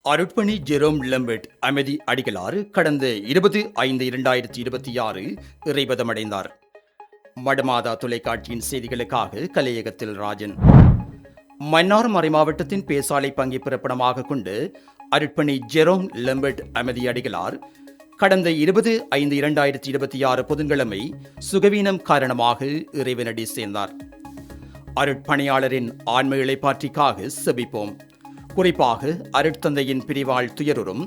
அருட்பணி Jerome Lambert அமைதி அடிகளார் கடந்த 20/5/2026 இறைபதமடைந்தார். மடமாதா தொலைக்காட்சியின் செய்திகளுக்காக கலையகத்தில் ராஜன். மன்னார் மறைமாவட்டத்தின் பேசாலை பங்கை பிறப்பிடமாக கொண்டு அருட்பணி ஜெரோம் லெம்பர்ட் அமைதி அடிகளார் கடந்த 20/5/2026 புதன்கிழமை சுகவீனம் காரணமாக இறைவனடி சேர்ந்தார். அருட்பணியாளரின் ஆன்ம இளைப்பாற்றிக்காக செபிப்போம். குறிப்பாக அருட்தந்தையின் பிரிவால் துயருறும்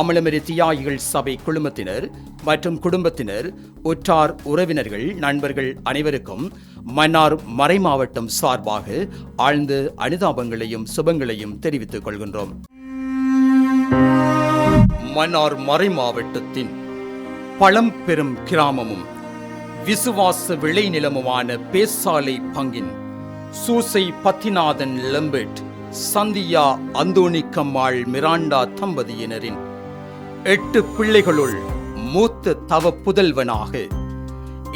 அமலமரி தியாகிகள் சபை குழுமத்தினர் மற்றும் குடும்பத்தினர், உற்றார் உறவினர்கள், நண்பர்கள் அனைவருக்கும் மன்னார் மறைமாவட்டம் சார்பாக ஆழ்ந்த அனுதாபங்களையும் சுபங்களையும் தெரிவித்துக் கொள்கின்றோம். மன்னார் மறைமாவட்டத்தின் பழம்பெரும் கிராமமும் விசுவாச விளைநிலமுமான பேசாலை பங்கின் சூசை பத்திநாதன் லெம்பர்ட், சந்தியா அந்தோணிக்கம்மாள் மிராண்டா தம்பதியினரின் 8 பிள்ளைகளுள் மூத்த தவ புதல்வனாக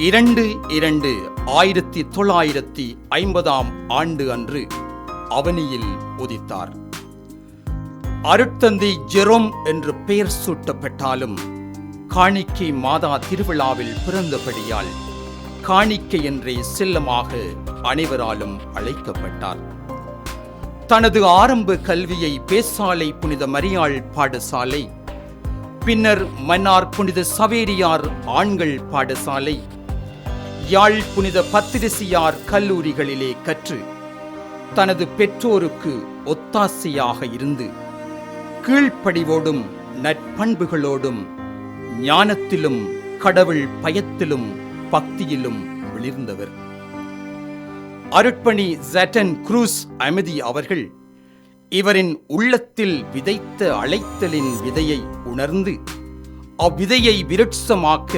2/2/1950 ஆண்டு அன்று அவனியில் உதித்தார். அருட்தந்தை ஜெரோம் என்று பெயர் சூட்டப்பட்டாலும் காணிக்கை மாதா திருவிழாவில் பிறந்தபடியால் காணிக்கை என்றே செல்லமாக அனைவராலும் அழைக்கப்பட்டார். தனது ஆரம்ப கல்வியை பேசாலை புனித மரியாள் பாடசாலை, பின்னர் மன்னார் புனித சவேரியார் ஆண்கள் பாடசாலை, யாழ் புனித பத்திரிசியார் கல்லூரிகளிலே கற்று தனது பெற்றோருக்கு ஒத்தாசையாக இருந்து கீழ்ப்படிவோடும் நற்பண்புகளோடும் ஞானத்திலும் கடவுள் பயத்திலும் பக்தியிலும் விளிர்ந்தவர். அருட்பணி ஜட்டன் குரூஸ் அமைதி அவர்கள் இவரின் உள்ளத்தில் விதைத்த அழைத்தலின் விதையை உணர்ந்து அவ்விதையை விருட்சமாக்க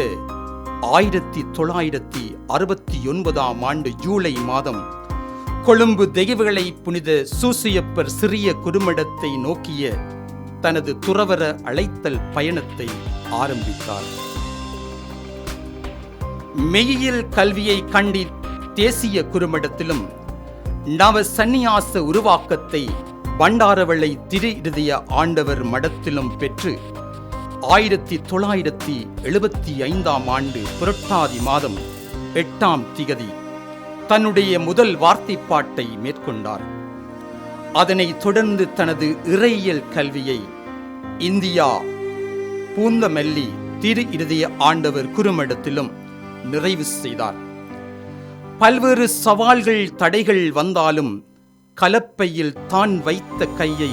1969 ஆண்டு ஜூலை மாதம் கொழும்பு தெய்வகளை புனித சூசியப்பர் சிறிய குறுமடத்தை நோக்கிய தனது துறவற அழைத்தல் பயணத்தை ஆரம்பித்தார். மெய்யியல் கல்வியை கண்டி தேசிய குறுமடத்திலும் நவ சந்நியாச உருவாக்கத்தை பண்டாரவளை திரு இருதய ஆண்டவர் மடத்திலும் பெற்று 1975 ஆண்டு புரட்டாதி மாதம் 8ஆம் திகதி தன்னுடைய முதல் வார்த்தைப்பாட்டை மேற்கொண்டார். அதனைத் தொடர்ந்து தனது இறையியல் கல்வியை இந்தியா பூந்தமல்லி திரு இருதய ஆண்டவர் குறுமடத்திலும் நிறைவு செய்தார். பல்வேறு சவால்கள் தடைகள் வந்தாலும் கலப்பையில் தான் வைத்த கையை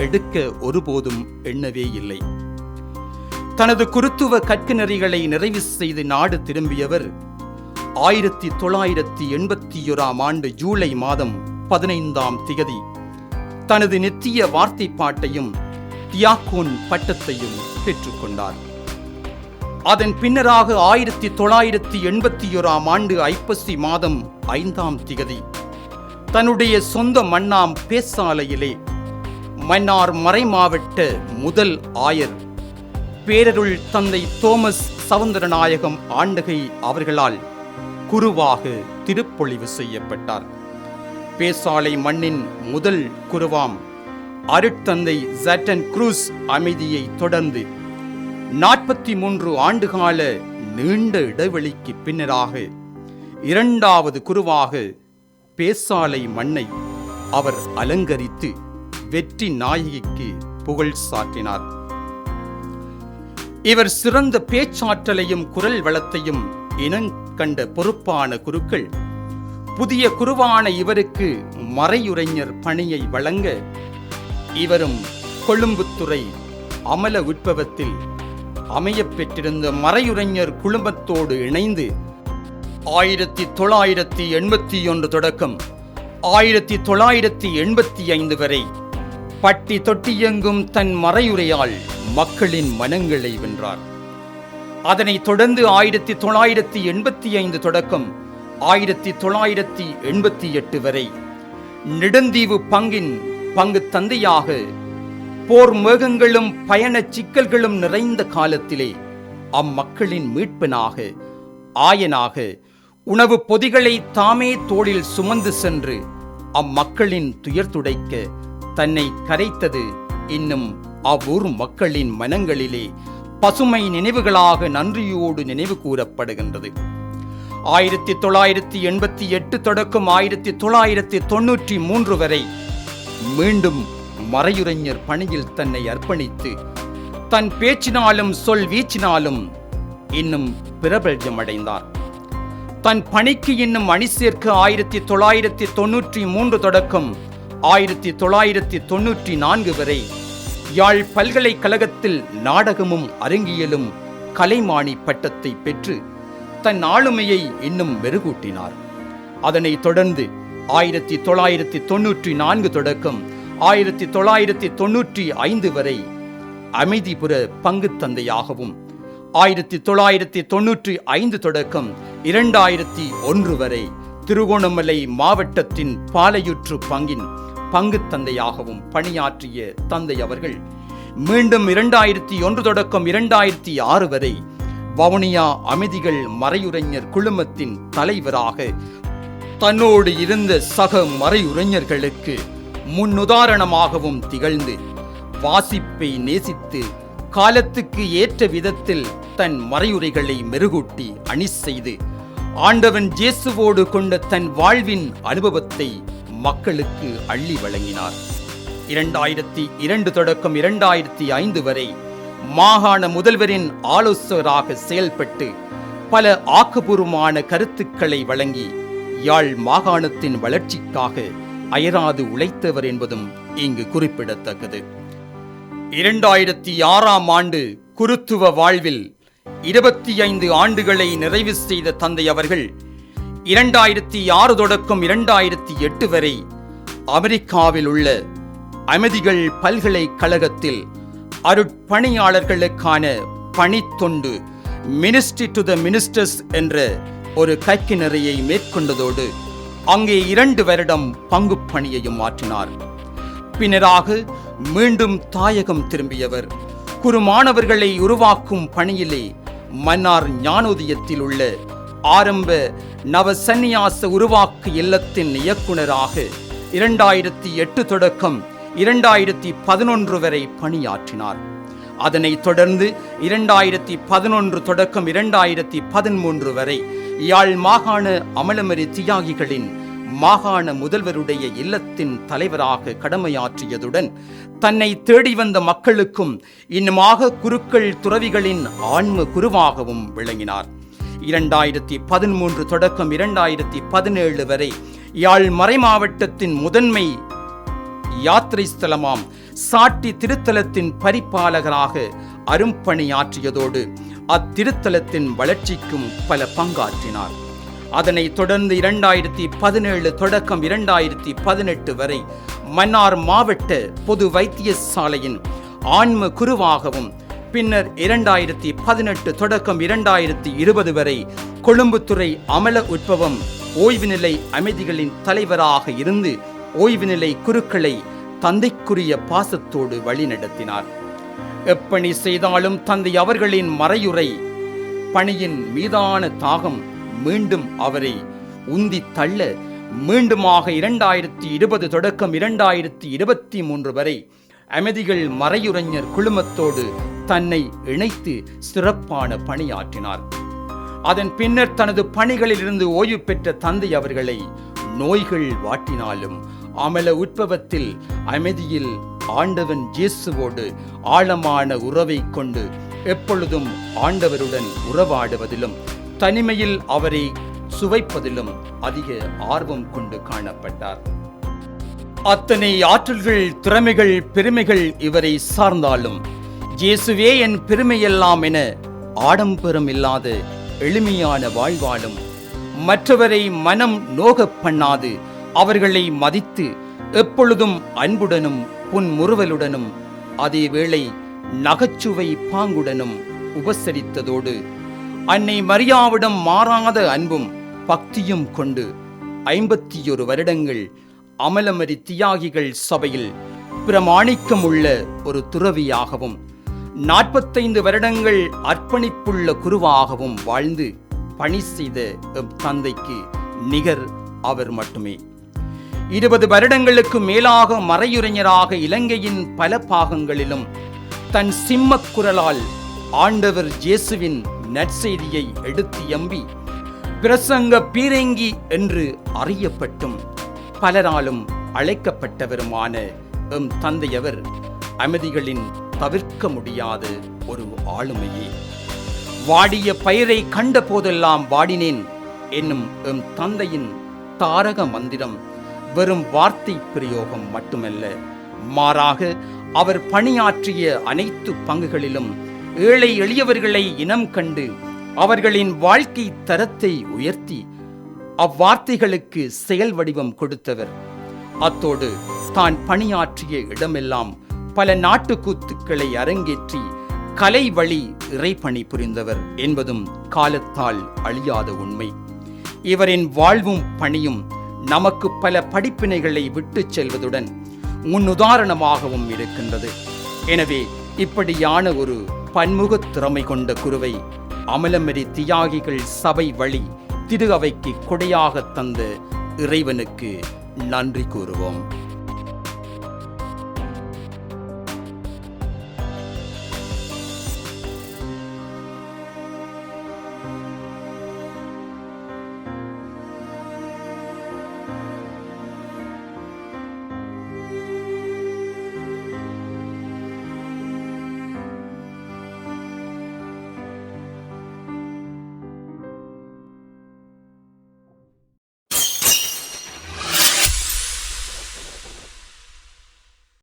எடுக்க ஒருபோதும் எண்ணவே இல்லை. தனது குருத்துவ கற்குநெறிகளை நிறைவு செய்து நாடு திரும்பியவர் 1981 ஆண்டு ஜூலை மாதம் 15ஆம் திகதி தனது நித்திய வார்த்தைப்பாட்டையும் தியாகோன் பட்டத்தையும் பெற்றுக்கொண்டார். அதன் பின்னராக 1981 ஆண்டு ஐப்பசி மாதம் 5ஆம் திகதி தன்னுடைய சொந்த மன்னாம் பேசாலையிலே மன்னார் மறைமாவட்ட முதல் ஆயர் பேரருள் தந்தை தோமஸ் சவுந்தரநாயகம் ஆண்டகை அவர்களால் குருவாக திருப்பொழிவு செய்யப்பட்டார். பேசாலை மண்ணின் முதல் குருவாம் அருட்தந்தை ஜட்டன் குரூஸ் அமைதியை தொடர்ந்து 43 ஆண்டுகால நீண்ட இடைவெளிக்கு பின்னராக 2வது குருவாக பேசாலை மண்ணை அவர் அலங்கரித்து வெற்றி நாயகிக்கு புகழ் சாற்றினார். இவர் சிறந்த பேச்சாற்றலையும் குரல் வளத்தையும் இனங்கண்ட பொறுப்பான குருக்கள் புதிய குருவான இவருக்கு மறையுரைஞர் பணியை வழங்க இவரும் கொழும்புத்துறை அமல உட்பவத்தில் அமையப் பெற்றிருந்த மறையுரைஞர் குழுமத்தோடு இணைந்து 1981 தொடக்கம் 1985 வரை பட்டி தொட்டியெங்கும் தன் மறையுரையால் மக்களின் மனங்களை வென்றார். அதனைத் தொடர்ந்து 1985 தொடக்கம் 1988 வரை நெடுந்தீவு பங்கின் பங்கு தந்தையாக போர் மேகங்களும் பயண சிக்கல்களும் நிறைந்த காலத்திலே அம்மக்களின் மீட்பனாக ஆயனாக உணவு பொதிகளை தாமே தோளில் சுமந்து சென்று அம்மக்களின் துயர் துடைக்க தன்னை கரைத்தது இன்னும் அவ்வூர் மக்களின் மனங்களிலே பசுமை நினைவுகளாக நன்றியோடு நினைவு கூறப்படுகின்றது. 1988 தொடக்கம் 1993 வரை மீண்டும் மறையுரைஞர் பணியில் தன்னை அர்ப்பணித்து தன் பேச்சினாலும் சொல் வீச்சினாலும் இன்னும் பிரபல்யமடைந்தார். தன் பணிக்கு இன்னும் அணி சேர்க்க 1993 தொடக்கம் 1994 வரை யாழ் பல்கலைக்கழகத்தில் நாடகமும் அரங்கியலும் கலைமானி பட்டத்தை பெற்று தன் ஆளுமையை இன்னும் மெருகூட்டினார். அதனைத் தொடர்ந்து 1994 தொடக்கம் 1995 வரை அமைதிபுர பங்கு தந்தையாகவும் 1995 தொடக்கம் 2001 வரை திருகோணமலை மாவட்டத்தின் பாலையுற்று பங்கின் பங்கு தந்தையாகவும் பணியாற்றிய தந்தை அவர்கள் மீண்டும் 2001 தொடக்கம் 2006 வரை வவுனியா அமைதிகள் மறையுரைஞர் குழுமத்தின் தலைவராக தன்னோடு இருந்த சக மறையுரைஞர்களுக்கு முன்னுதாரணமாகவும் திகழ்ந்து வாசிப்பை நேசித்து காலத்துக்கு ஏற்ற விதத்தில் தன் மறையுரைகளை மெருகூட்டி அணி செய்து ஆண்டவன் இயேசுவோடு கொண்ட தன் வாழ்வின் அனுபவத்தை மக்களுக்கு அள்ளி வழங்கினார். 2002 தொடக்கம் 2005 வரை மாகாண முதல்வரின் ஆலோசகராக செயல்பட்டு பல ஆக்கப்பூர்வமான கருத்துக்களை வழங்கி யாழ் மாகாணத்தின் வளர்ச்சிக்காக அயராது உழைத்தவர் என்பதும் இங்கு குறிப்பிடத்தக்கது. 2006 ஆண்டு குருத்துவ வாழ்வில் 25 ஆண்டுகளை நிறைவு செய்த தந்தை அவர்கள் 2006 தொடக்கம் 2008 வரை அமெரிக்காவில் உள்ள அமைதிகள் பல்கலைக்கழகத்தில் அருட்பணியாளர்களுக்கான பணித்தொண்டு மினிஸ்ட்ரி டு த மினிஸ்டர்ஸ் என்ற ஒரு கற்கிணறையை மேற்கொண்டதோடு அங்கே 2 வருடம் பங்கு பணியையும் ஆற்றினார். பின்னராக மீண்டும் தாயகம் திரும்பியவர் குருமானவர்களை உருவாக்கும் பணியிலே மன்னார் ஞானோதயத்தில் உள்ள ஆரம்ப நவசன்னியாச உருவாக்கு இல்லத்தின் இயக்குனராக 2008 தொடக்கம் 2011 வரை பணியாற்றினார். அதனைத் தொடர்ந்து 2011 தொடக்கம் 2013 வரை யாழ் மாகாண அமலமரி தியாகிகளின் மாகாண முதல்வருடைய இல்லத்தின் தலைவராக கடமையாற்றியதுடன் தன்னை தேடி வந்த மக்களுக்கும் இன்னுமாக குருக்கள் துறவிகளின் ஆன்ம குருவாகவும் விளங்கினார். 2013 தொடக்கம் 2017 வரை யாழ் மறைமாவட்டத்தின் முதன்மை யாத்திரை ஸ்தலமாம் சாட்டி திருத்தலத்தின் பரிபாலகராக அரும்பணியாற்றியதோடு அத்திருத்தலத்தின் வளர்ச்சிக்கும் பல பங்காற்றினார். அதனைத் தொடர்ந்து 2017 தொடக்கம் 2018 வரை மன்னார் மாவட்ட பொது வைத்தியசாலையின் ஆன்ம குருவாகவும் பின்னர் 2018 தொடக்கம் 2020 வரை கொழும்புத்துறை அமல உட்பவம் ஓய்வு நிலை அமைதிகளின் தலைவராக இருந்து ஓய்வு நிலை குருக்களை தந்தைக்குரிய பாசத்தோடு வழிநடத்தினார். எப்பணி செய்தாலும் தந்தை அவர்களின் மறையுரை பணியின் மீதான தாகம் மீண்டும் அவரை உந்தி தள்ள மீண்டுமாக 2020 தொடக்கம் 2023 வரை அமைதிகள் மறையுரைஞர் குழுமத்தோடு தன்னை இணைத்து சிறப்பான பணியாற்றினார். அதன் பின்னர் தனது பணிகளில் இருந்து ஓய்வு பெற்ற தந்தை அவர்களை நோய்கள் வாட்டினாலும் அமல உட்பவத்தில் அமைதியில் ஆண்டவன் இயேசுவோடு ஆழமான உறவை கொண்டு எப்பொழுதும் ஆண்டவருடன் உறவாடுவதிலும் தனிமையில் அவரை சுவைப்பதிலும் அதிக ஆர்வம் கொண்டு காணப்பட்டார். அத்தனை ஆற்றல்கள், திறமைகள், பெருமைகள் இவரை சார்ந்தாலும் இயேசுவே என் பெருமையெல்லாம் என ஆடம்பரம் இல்லாத எளிமையான வாழ்வாலும் மற்றவரை மனம் நோகப் பண்ணாது அவர்களை மதித்து எப்பொழுதும் அன்புடனும் புன்முறுவலுடனும் அதேவேளை நகைச்சுவை பாங்குடனும் உபசரித்ததோடு அன்னை மரியாவிடம் மாறாத அன்பும் பக்தியும் கொண்டு 51 வருடங்கள் அமலமரி தியாகிகள் சபையில் பிரமாணிக்கம் உள்ள ஒரு துறவியாகவும் 45 வருடங்கள் அர்ப்பணிப்புள்ள குருவாகவும் வாழ்ந்து பணி செய்த தந்தைக்கு நிகர் அவர் மட்டுமே. 20 வருடங்களுக்கு மேலாக மறையுரைஞராக இலங்கையின் பல பாகங்களிலும் தன் சிம்மக் குரலால் ஆண்டவர் இயேசுவின் நற்செய்தியை எடுத்து எம்பி பிரசங்க பீரங்கி என்று அறியப்பட்டும் பலராலும் அழைக்கப்பட்டவருமான எம் தந்தையவர் அமைதிகளின் தவிர்க்க முடியாத ஒரு ஆளுமையே. வாடிய பயிரை கண்ட போதெல்லாம் வாடினேன் என்னும் எம் தந்தையின் தாரக மந்திரம் வெறும் வார்த்தை பிரயோகம் மட்டுமல்ல, மாறாக அவர் பணியாற்றிய அனைத்து பங்குகளிலும் ஏழை எளியவர்களை இனம் கண்டு அவர்களின் வாழ்க்கை தரத்தை உயர்த்தி அவ்வார்த்தைகளுக்கு செயல் வடிவம் கொடுத்தவர். அத்தோடு தான் பணியாற்றிய இடமெல்லாம் பல நாட்டுக்கூத்துக்களை அரங்கேற்றி கலை வழி இறைப்பணி புரிந்தவர் என்பதும் காலத்தால் அழியாத உண்மை. இவரின் வாழ்வும் பணியும் நமக்கு பல படிப்பினைகளை விட்டுச் செல்வதுடன் முன்னுதாரணமாகவும் இருக்கின்றது. எனவே இப்படியான ஒரு பன்முக திறமை கொண்ட குருவை அமலமரி தியாகிகள் சபை வழி திரு அவைக்கு கொடையாக தந்த இறைவனுக்கு நன்றி கூறுவோம்.